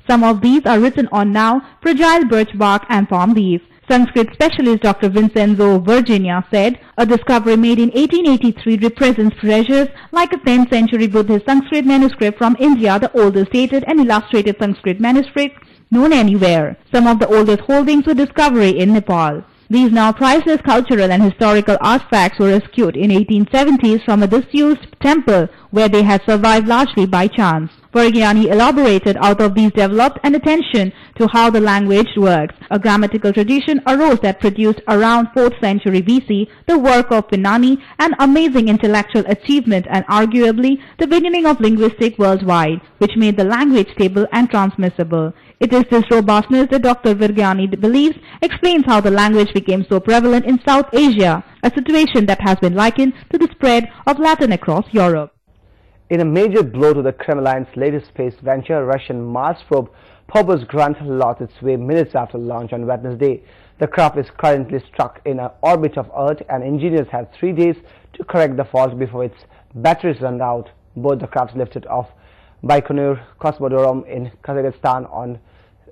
Some of these are written on now fragile birch bark and palm leaves. Sanskrit specialist Dr. Vincenzo Virginia said, a discovery made in 1883 represents treasures like a 10th century Buddhist Sanskrit manuscript from India, the oldest dated and illustrated Sanskrit manuscript known anywhere. Some of the oldest holdings were discovered in Nepal. These now priceless cultural and historical artifacts were rescued in 1870s from a disused temple where they had survived largely by chance. Virgiani elaborated out of these developed an attention to how the language works. A grammatical tradition arose that produced around 4th century BC the work of Pinani, an amazing intellectual achievement and arguably the beginning of linguistics worldwide, which made the language stable and transmissible. It is this robustness that Dr. Virgiani believes explains how the language became so prevalent in South Asia, a situation that has been likened to the spread of Latin across Europe. In a major blow to the Kremlin's latest space venture, Russian Mars probe Phobos Grunt lost its way minutes after launch on Wednesday. The craft is currently stuck in an orbit of Earth and engineers have 3 days to correct the fault before its batteries run out. Both the crafts lifted off Baikonur Cosmodrome in Kazakhstan on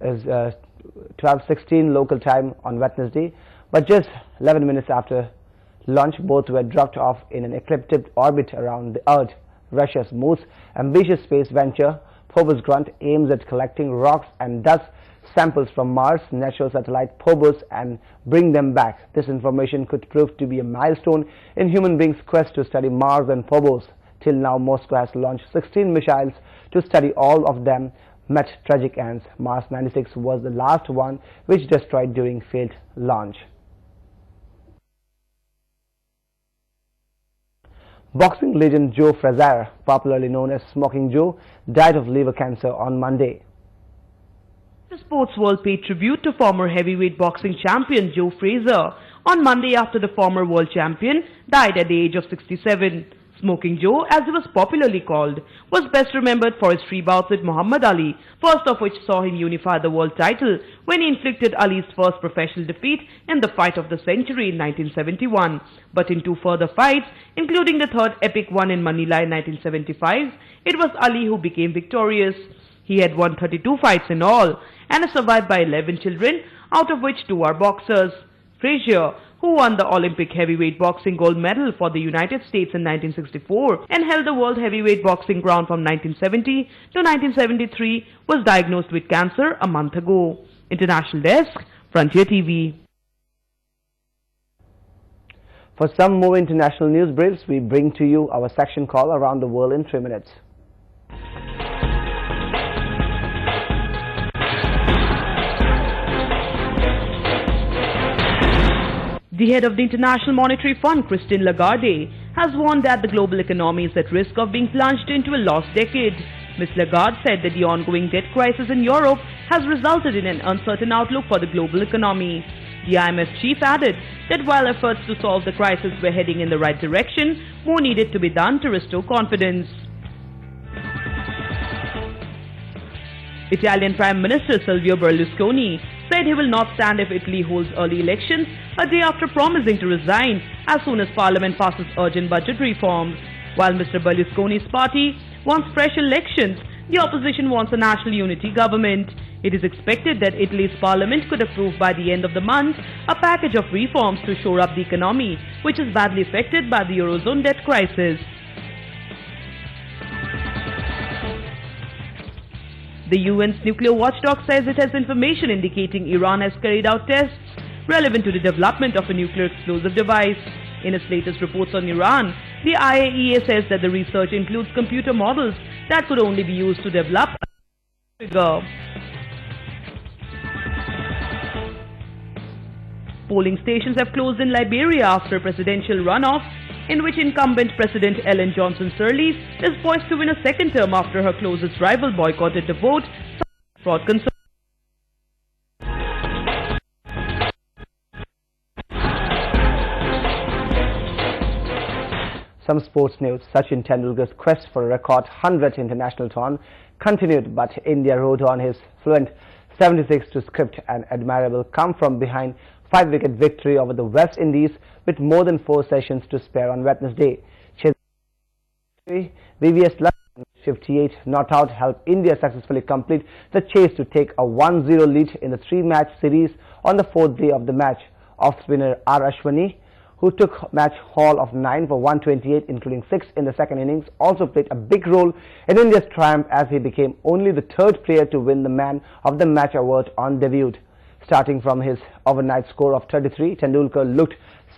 12:16 local time on Wednesday, but just 11 minutes after launch both were dropped off in an ecliptic orbit around the Earth. Russia's most ambitious space venture, Phobos Grunt, aims at collecting rocks and dust samples from Mars' natural satellite Phobos and bring them back. This information could prove to be a milestone in human beings' quest to study Mars and Phobos. Till now, Moscow has launched 16 missiles to study. All of them met tragic ends. Mars 96 was the last one which destroyed during failed launch. Boxing legend Joe Frazier, popularly known as Smoking Joe, died of liver cancer on Monday. The sports world paid tribute to former heavyweight boxing champion Joe Frazier on Monday after the former world champion died at the age of 67. Smoking Joe, as he was popularly called, was best remembered for his 3 bouts with Muhammad Ali, first of which saw him unify the world title when he inflicted Ali's first professional defeat in the fight of the century in 1971. But in 2 further fights, including the 3rd epic one in Manila in 1975, it was Ali who became victorious. He had won 32 fights in all and is survived by 11 children, out of which 2 are boxers. Frazier, who won the Olympic heavyweight boxing gold medal for the United States in 1964 and held the world heavyweight boxing crown from 1970 to 1973, was diagnosed with cancer a month ago. International Desk, Frontier TV. For some more international news briefs, we bring to you our section called Around the World in 3 minutes. The head of the International Monetary Fund, Christine Lagarde, has warned that the global economy is at risk of being plunged into a lost decade. Ms. Lagarde said that the ongoing debt crisis in Europe has resulted in an uncertain outlook for the global economy. The IMF chief added that while efforts to solve the crisis were heading in the right direction, more needed to be done to restore confidence. Italian Prime Minister Silvio Berlusconi said he will not stand if Italy holds early elections a day after promising to resign as soon as Parliament passes urgent budget reforms. While Mr. Berlusconi's party wants fresh elections, the opposition wants a national unity government. It is expected that Italy's Parliament could approve by the end of the month a package of reforms to shore up the economy, which is badly affected by the Eurozone debt crisis. The UN's nuclear watchdog says it has information indicating Iran has carried out tests relevant to the development of a nuclear explosive device. In its latest reports on Iran, the IAEA says that the research includes computer models that could only be used to develop a trigger. Polling stations have closed in Liberia after a presidential runoff in which incumbent President Ellen Johnson Sirleaf is poised to win a second term after her closest rival boycotted the vote, fraud concerns. Some sports news. Sachin Tendulkar's quest for a record 100th international turn continued, but India rode on his fluent 76 to script an admirable come-from-behind 5-wicket victory over the West Indies with more than 4 sessions to spare on Wednesday. VVS 58 not out helped India successfully complete the chase to take a 1-0 lead in the 3-match series on the 4th day of the match. Off-spinner R. Ashwini, who took match haul of 9 for 128 including 6 in the second innings, also played a big role in India's triumph as he became only the 3rd player to win the Man of the Match award on debut. Starting from his overnight score of 33, Tendulkar looked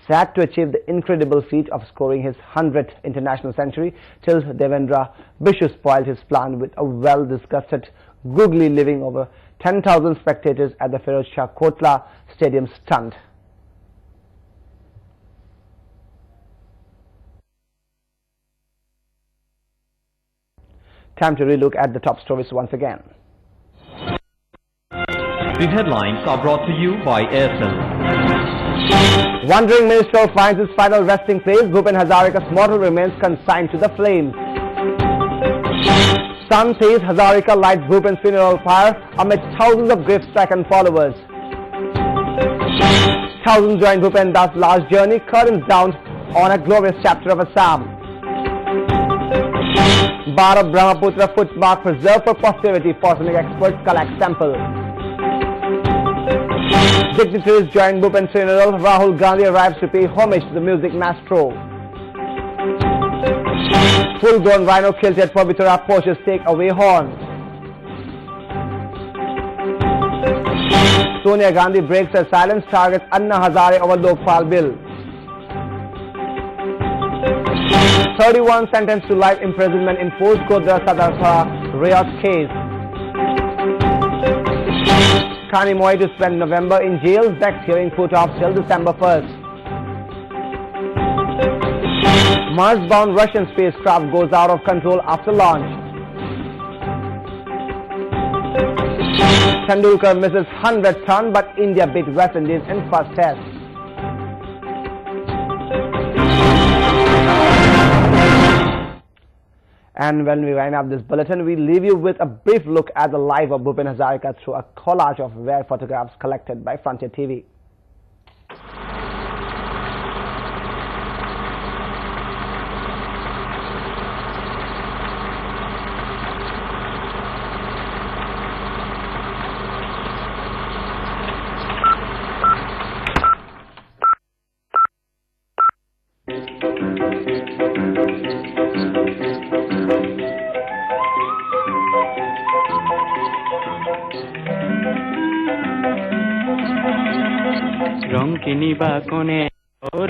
sad to achieve the incredible feat of scoring his 100th international century till Devendra Bishu spoiled his plan with a well-disgusted googly leaving over 10,000 spectators at the Feroz Shah Kotla Stadium stunned. Time to relook at the top stories once again. The headlines are brought to you by Airtel. Wandering minstrel finds his final resting place. Bhupen Hazarika's mortal remains consigned to the flames. Sun says Hazarika lights Bhupen's funeral pyre amid thousands of grief-stricken followers. Thousands join Bhupen Das' last journey, curtains down on a glorious chapter of Assam. Bar of Brahmaputra footmark preserved for posterity, forensic experts collect sample. Dignitaries join Bhupen's funeral. Rahul Gandhi arrives to pay homage to the music maestro. Full-grown rhino killed at Pavitra, poachers take away horn. Sonia Gandhi breaks her silence, targets Anna Hazare over Lokpal bill. 31 sentenced to life imprisonment in post Kodra Sadarpara riot case. Kani Moy to spend November in jail. Next hearing put off till December 1st. Mars-bound Russian spacecraft goes out of control after launch. Tendulkar misses 100th ton, but India beat West Indies in first test. And when we wind up this bulletin, we leave you with a brief look at the life of Bhupen Hazarika through a collage of rare photographs collected by Frontier TV.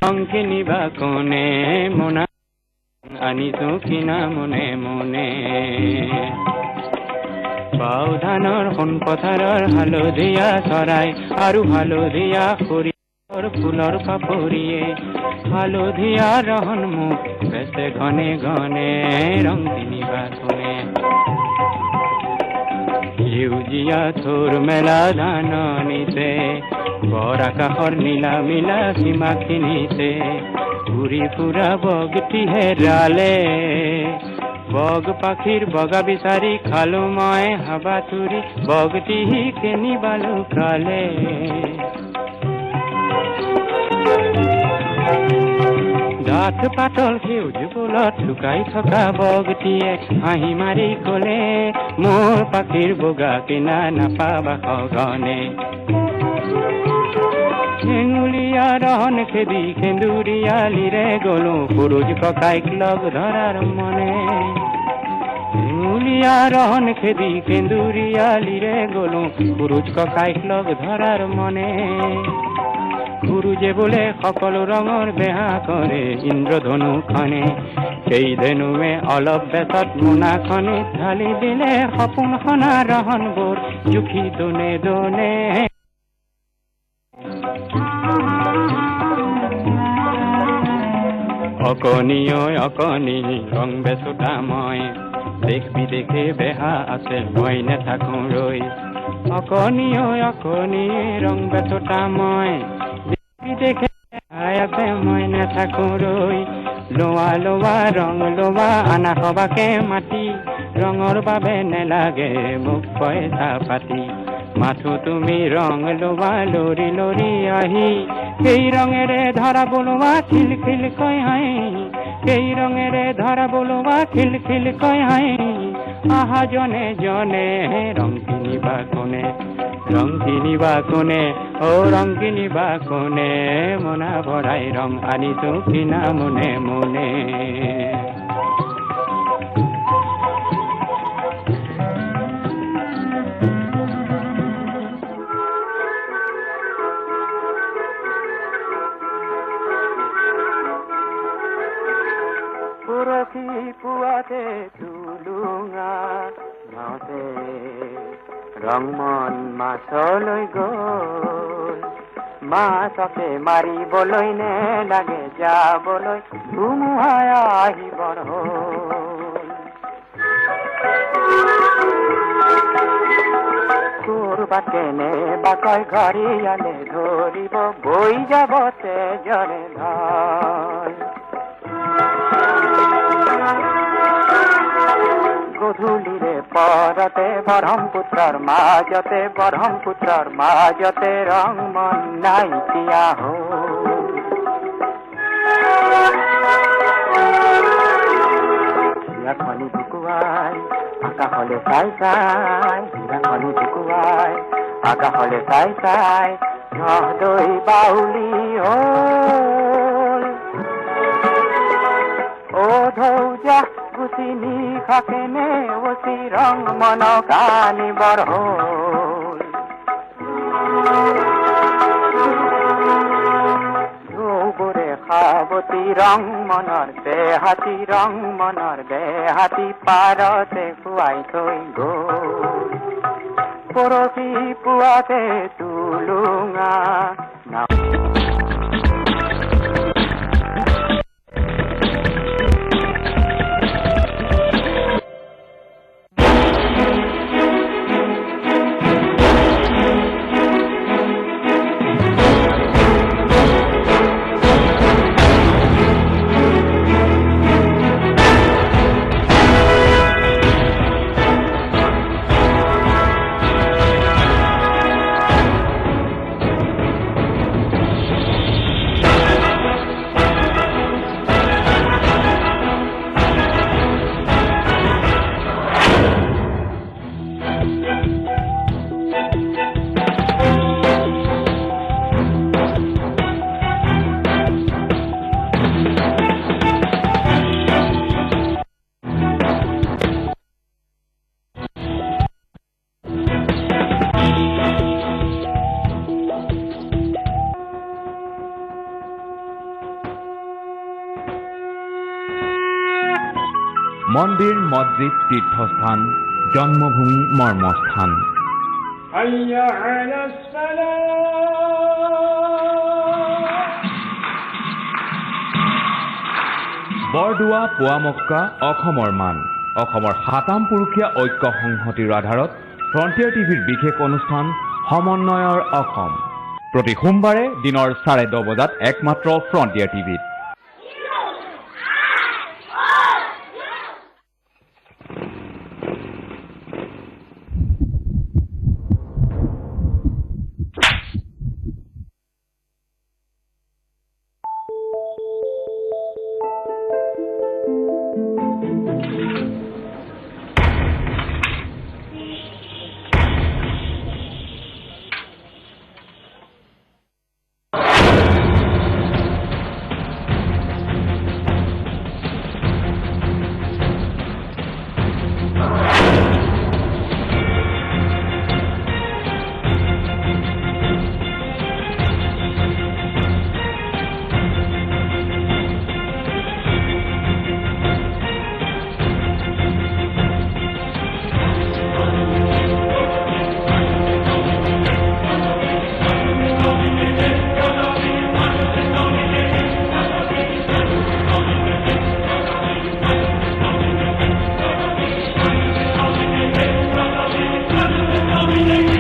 Rongkini bakone mona aniso kina mone mone baudhanor hon patharar halodiya sarai aru halodiya khuriyar phulor paporiye halodiya rahon mukh bese gane gane rongkini bakone Yujiya thor mela dhananite Bora kahor nila mila simakhinite Puri pura bogti herale Bog pakhir boga bisari khalo mae haba turi Bogti hi keni balu krale Dath patol huj bolot lukai thoka bogtiye Hahi mari kole mor pakhir boga kina napaba khogane Enguliya rahon khedi kenduriya lire golo Puruj kakaik log dharar mone Enguliya rahon khedi kenduriya lire golo Puruj kakaik log dharar mone Puruje bole সকল রঙর বেহা করে ইন্দ্রধনু খানে সেই ধনুৱে অলপ বেসত মোনা খনে ঢালি দিলে সপোন খনা ৰহন বোৰ জুখি দনে দনে অকনি অকনি ৰং বেচোতা মই দেখ বিদেশে বেহা আছে মই নেথাকো ৰৈ অকনি অকনি ৰং বেচোতা মই দেখে আছে মই নেথাকো ৰৈ লোৱা লোৱা ৰং লোৱা আনা সবাকে মাতি ৰঙৰ বাবে নেলাগে মোক পইচা পাতি মাথো তুমি ৰং লোৱা লৰি লৰি আহি সেই ৰঙেৰে ধৰা বলোৱা খিল খিল কৈ হাঁহি কেই রঙেরে ধরা বলোয়া খিলখিল কয় হাই আহা জনে জনে রং কিনিবা কোনে রং কিনিবা কোনে ও রং কিনিবা কোনে মনা ভরাই রং আনিছো কিনা মনে মনে পুরকি পুয়াতে তুলুঙা নাওতে রংমন মাছলৈ গ'ল মাছকে মাৰিবলৈ নে লাগে যাবলৈ ধুমুহাই আহিবৰ হ'ল কৰবাত কেনে বাকৈ ঘৰিয়ালে ধৰিব বৈ যাব তেজৰে ধাই গধূলিৰে পৰতে ব্ৰহ্মপুত্ৰৰ মাজতে ৰং মন নাইকিয়া হ'ল হীৰাখনি বুকুৱাই আকাশলে চাই চাই হীৰাখনি বুকুৱাই আকাশলে চাই চাই নদৈ বাউলি হ'ল ও ধৌজা গুচিনি খাকেনে ওচি রং মন কানিবৰ হ'ল ধৌবৰে খাবতি ৰং মনৰ দেহাতি পাৰতে খুৱাই থৈ গ'ল পৰহি পুৱাতে তুলুঙা মন্দিৰ মছজিদ তীৰ্থস্থান জন্মভূমি মৰ্মস্থান হাইয়া আলাস সালাম বৰদোৱা পোৱামক্কা অসমৰ মান অসমৰ ৭ম পুৰুষীয়া ঐক্য সংহতিৰ আধাৰত ফ্ৰণ্টিয়াৰ টিভিৰ বিশেষ অনুষ্ঠান সমন্বয়ৰ অসম প্ৰতি সোমবাৰে দিনৰ 10:30 বজাত একমাত্ৰ ফ্ৰণ্টিয়াৰ টিভিত Dominate!